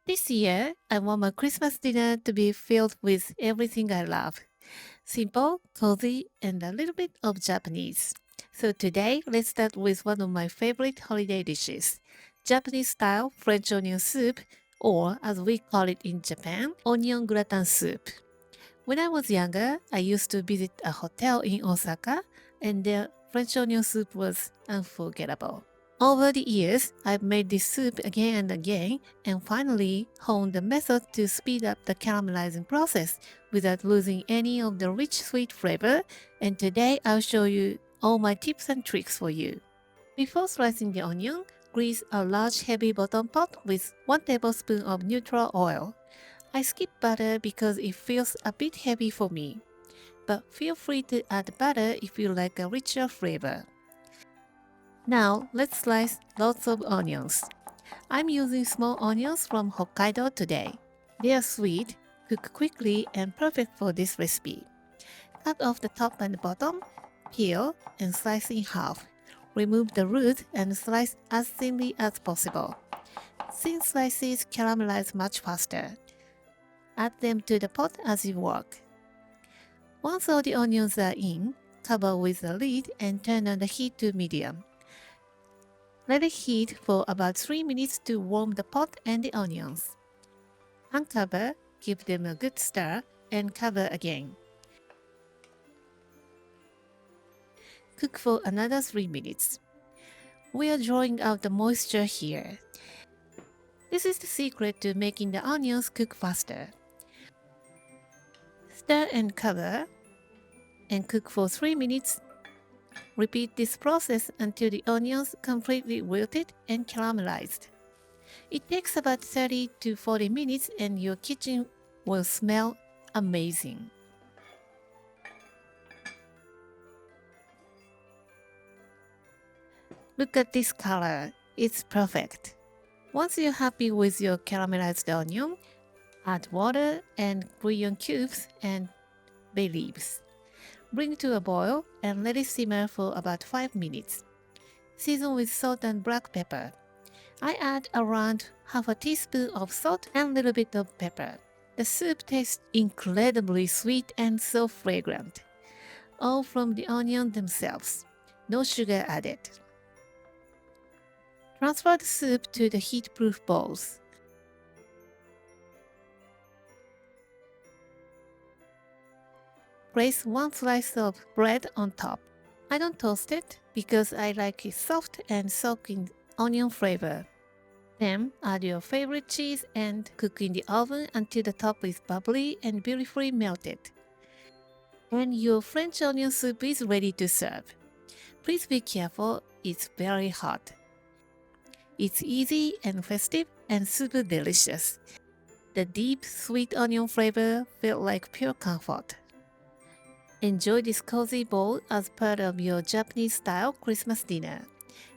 This year, I want my Christmas dinner to be filled with everything I love. Simple, cozy, and a little bit of Japanese. So today, let's start with one of my favorite holiday dishes, Japanese-style French onion soup, or as we call it in Japan, onion gratin soup. When I was younger, I used to visit a hotel in Osaka, and their French onion soup was unforgettable. Over the years, I've made this soup again and again and finally honed the method to speed up the caramelizing process without losing any of the rich sweet flavor, and today I'll show you all my tips and tricks for you. Before slicing the onion, grease a large heavy bottom pot with 1 tablespoon of neutral oil. I skip butter because it feels a bit heavy for me, but feel free to add butter if you like a richer flavor. Now, let's slice lots of onions. I'm using small onions from Hokkaido today. They are sweet, cook quickly, and perfect for this recipe. Cut off the top and bottom, peel, and slice in half. Remove the root and slice as thinly as possible. Thin slices caramelize much faster. Add them to the pot as you work. Once all the onions are in, cover with a lid and turn on the heat to medium. Let it heat for about 3 minutes to warm the pot and the onions. Uncover, give them a good stir, and cover again. Cook for another 3 minutes. We are drawing out the moisture here. This is the secret to making the onions cook faster. Stir and cover, and cook for 3 minutes. Repeat this process until the onions completely wilted and caramelized. It takes about 30 to 40 minutes and your kitchen will smell amazing. Look at this color, it's perfect. Once you're happy with your caramelized onion, add water and bouillon cubes and bay leaves. Bring to a boil and let it simmer for about 5 minutes. Season with salt and black pepper. I add around half a teaspoon of salt and a little bit of pepper. The soup tastes incredibly sweet and so fragrant. All from the onion themselves. No sugar added. Transfer the soup to the heat-proof bowls. Place 1 slice of bread on top. I don't toast it because I like it soft and soaked in onion flavor. Then add your favorite cheese and cook in the oven until the top is bubbly and beautifully melted. And your French onion soup is ready to serve. Please be careful, it's very hot. It's easy and festive and super delicious. The deep sweet onion flavor felt like pure comfort. Enjoy this cozy bowl as part of your Japanese-style Christmas dinner.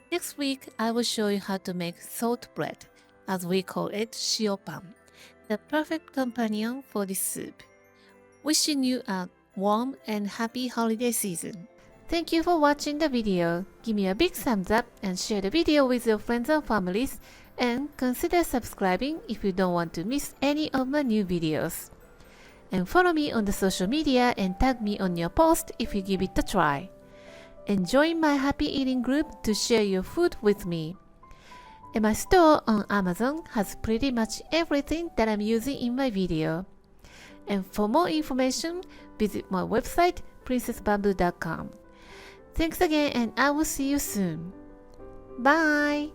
Next week, I will show you how to make salt bread, as we call it SHOKUPAN, the perfect companion for this soup. Wishing you a warm and happy holiday season. Thank you for watching the video. Give me a big thumbs up and share the video with your friends and families, and consider subscribing if you don't want to miss any of my new videos. And follow me on the social media and tag me on your post if you give it a try. And join my happy eating group to share your food with me. And my store on Amazon has pretty much everything that I'm using in my video. And for more information, visit my website princessbamboo.com. Thanks again and I will see you soon. Bye!